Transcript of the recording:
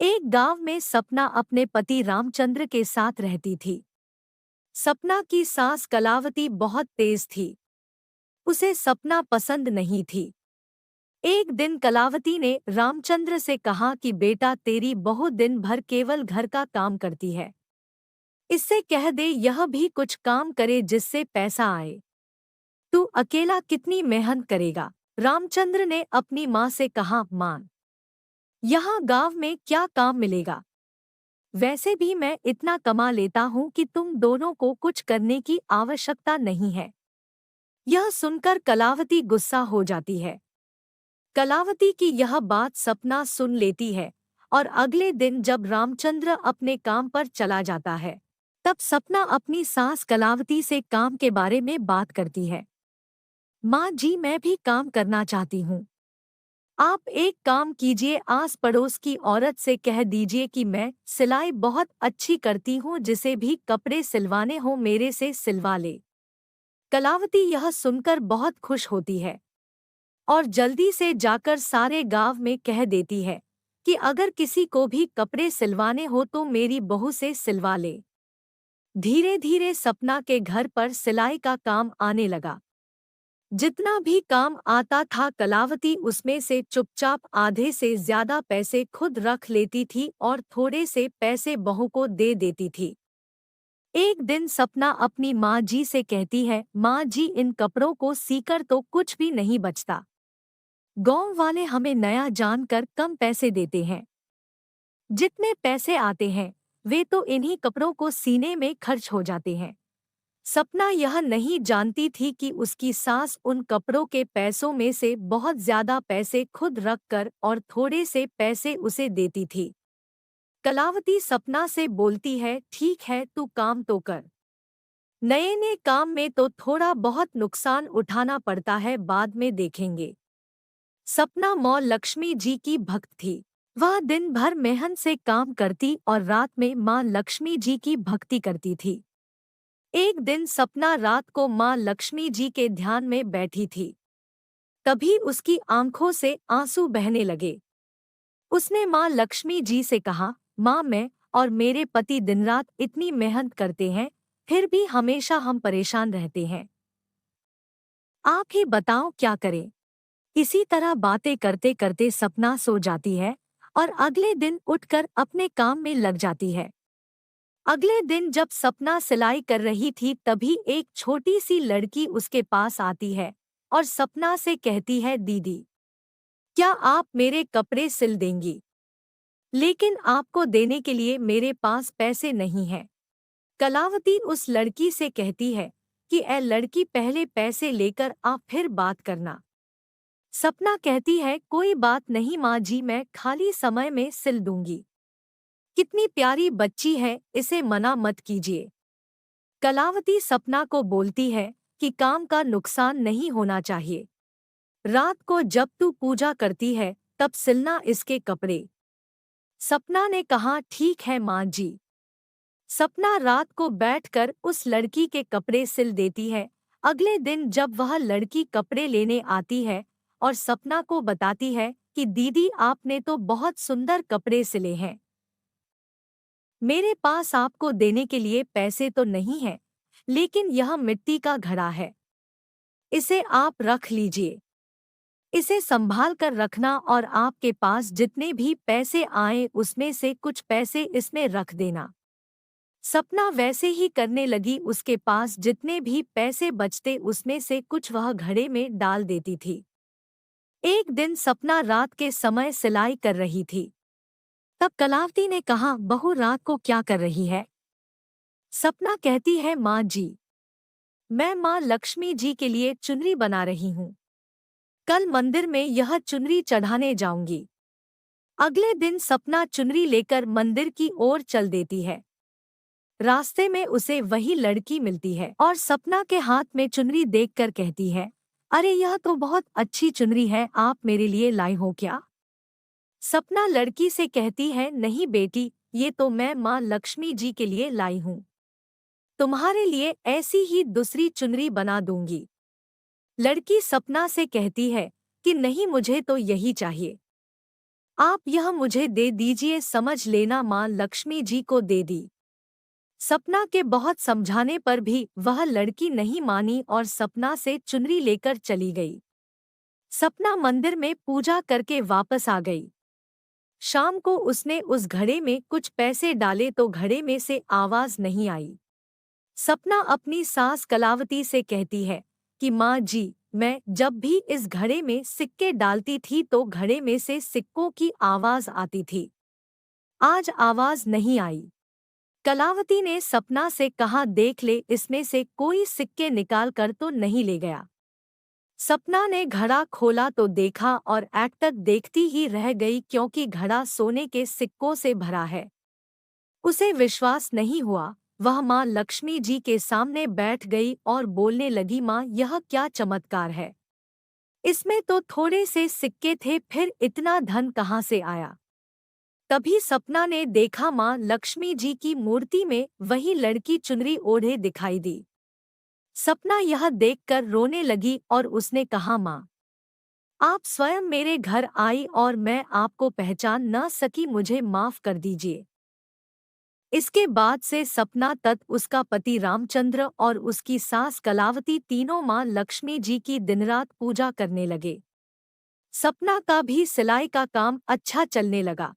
एक गांव में सपना अपने पति रामचंद्र के साथ रहती थी। सपना की सास कलावती बहुत तेज थी। उसे सपना पसंद नहीं थी। एक दिन कलावती ने रामचंद्र से कहा कि बेटा, तेरी बहू दिन भर केवल घर का काम करती है। इससे कह दे यह भी कुछ काम करे जिससे पैसा आए। तू अकेला कितनी मेहनत करेगा? रामचंद्र ने अपनी माँ से कहा, माँ, यहाँ गांव में क्या काम मिलेगा? वैसे भी मैं इतना कमा लेता हूँ कि तुम दोनों को कुछ करने की आवश्यकता नहीं है। यह सुनकर कलावती गुस्सा हो जाती है। कलावती की यह बात सपना सुन लेती है और अगले दिन जब रामचंद्र अपने काम पर चला जाता है, तब सपना अपनी सास कलावती से काम के बारे में बात करती है। माँ जी, मैं भी काम करना चाहती हूँ। आप एक काम कीजिए, आस पड़ोस की औरत से कह दीजिए कि मैं सिलाई बहुत अच्छी करती हूँ, जिसे भी कपड़े सिलवाने हो मेरे से सिलवा ले। कलावती यह सुनकर बहुत खुश होती है और जल्दी से जाकर सारे गांव में कह देती है कि अगर किसी को भी कपड़े सिलवाने हो तो मेरी बहू से सिलवा ले। धीरे धीरे सपना के घर पर सिलाई का काम आने लगा। जितना भी काम आता था कलावती उसमें से चुपचाप आधे से ज्यादा पैसे खुद रख लेती थी और थोड़े से पैसे बहू को दे देती थी। एक दिन सपना अपनी माँ जी से कहती है, माँ जी, इन कपड़ों को सीकर तो कुछ भी नहीं बचता। गांव वाले हमें नया जानकर कम पैसे देते हैं। जितने पैसे आते हैं वे तो इन्हीं कपड़ों को सीने में खर्च हो जाते हैं। सपना यह नहीं जानती थी कि उसकी सास उन कपड़ों के पैसों में से बहुत ज्यादा पैसे खुद रखकर और थोड़े से पैसे उसे देती थी। कलावती सपना से बोलती है, ठीक है, तू काम तो कर। नए नए काम में तो थोड़ा बहुत नुकसान उठाना पड़ता है, बाद में देखेंगे। सपना माँ लक्ष्मी जी की भक्त थी। वह दिन भर मेहनत से काम करती और रात में माँ लक्ष्मी जी की भक्ति करती थी। एक दिन सपना रात को माँ लक्ष्मी जी के ध्यान में बैठी थी। तभी उसकी आंखों से आंसू बहने लगे। उसने माँ लक्ष्मी जी से कहा, माँ, मैं और मेरे पति दिन रात इतनी मेहनत करते हैं, फिर भी हमेशा हम परेशान रहते हैं। आप ही बताओ क्या करें? इसी तरह बातें करते करते सपना सो जाती है और अगले दिन उठकर अपने काम में लग जाती है। अगले दिन जब सपना सिलाई कर रही थी तभी एक छोटी सी लड़की उसके पास आती है और सपना से कहती है, दीदी, क्या आप मेरे कपड़े सिल देंगी? लेकिन आपको देने के लिए मेरे पास पैसे नहीं हैं। कलावती उस लड़की से कहती है कि ए लड़की, पहले पैसे लेकर आप फिर बात करना। सपना कहती है, कोई बात नहीं माँ जी, मैं खाली समय में सिल दूंगी। कितनी प्यारी बच्ची है, इसे मना मत कीजिए। कलावती सपना को बोलती है कि काम का नुकसान नहीं होना चाहिए। रात को जब तू पूजा करती है तब सिलना इसके कपड़े। सपना ने कहा, ठीक है माँ जी। सपना रात को बैठकर उस लड़की के कपड़े सिल देती है। अगले दिन जब वह लड़की कपड़े लेने आती है और सपना को बताती है कि दीदी, आपने तो बहुत सुंदर कपड़े सिले हैं। मेरे पास आपको देने के लिए पैसे तो नहीं हैं, लेकिन यह मिट्टी का घड़ा है, इसे आप रख लीजिए। इसे संभाल कर रखना और आपके पास जितने भी पैसे आए उसमें से कुछ पैसे इसमें रख देना। सपना वैसे ही करने लगी। उसके पास जितने भी पैसे बचते उसमें से कुछ वह घड़े में डाल देती थी। एक दिन सपना रात के समय सिलाई कर रही थी। तब कलावती ने कहा, बहू, रात को क्या कर रही है? सपना कहती है, माँ जी, मैं माँ लक्ष्मी जी के लिए चुनरी बना रही हूँ। कल मंदिर में यह चुनरी चढ़ाने जाऊंगी। अगले दिन सपना चुनरी लेकर मंदिर की ओर चल देती है। रास्ते में उसे वही लड़की मिलती है और सपना के हाथ में चुनरी देखकर कहती है, अरे यह तो बहुत अच्छी चुनरी है, आप मेरे लिए लाई हो क्या? सपना लड़की से कहती है, नहीं बेटी, ये तो मैं माँ लक्ष्मी जी के लिए लाई हूँ। तुम्हारे लिए ऐसी ही दूसरी चुनरी बना दूंगी। लड़की सपना से कहती है कि नहीं, मुझे तो यही चाहिए। आप यह मुझे दे दीजिए, समझ लेना माँ लक्ष्मी जी को दे दी। सपना के बहुत समझाने पर भी वह लड़की नहीं मानी और सपना से चुनरी लेकर चली गई। सपना मंदिर में पूजा करके वापस आ गई। शाम को उसने उस घड़े में कुछ पैसे डाले तो घड़े में से आवाज नहीं आई। सपना अपनी सास कलावती से कहती है कि माँ जी, मैं जब भी इस घड़े में सिक्के डालती थी तो घड़े में से सिक्कों की आवाज आती थी। आज आवाज नहीं आई। कलावती ने सपना से कहा, देख ले, इसमें से कोई सिक्के निकाल कर तो नहीं ले गया। सपना ने घड़ा खोला तो देखा और एकटक देखती ही रह गई, क्योंकि घड़ा सोने के सिक्कों से भरा है। उसे विश्वास नहीं हुआ। वह माँ लक्ष्मी जी के सामने बैठ गई और बोलने लगी, माँ, यह क्या चमत्कार है। इसमें तो थोड़े से सिक्के थे, फिर इतना धन कहाँ से आया। तभी सपना ने देखा माँ लक्ष्मी जी की मूर्ति में वही लड़की चुनरी ओढ़े दिखाई दी। सपना यह देखकर रोने लगी और उसने कहा, माँ, आप स्वयं मेरे घर आई और मैं आपको पहचान न सकी, मुझे माफ कर दीजिए। इसके बाद से सपना तथा उसका पति रामचंद्र और उसकी सास कलावती तीनों माँ लक्ष्मी जी की दिनरात पूजा करने लगे। सपना का भी सिलाई का काम अच्छा चलने लगा।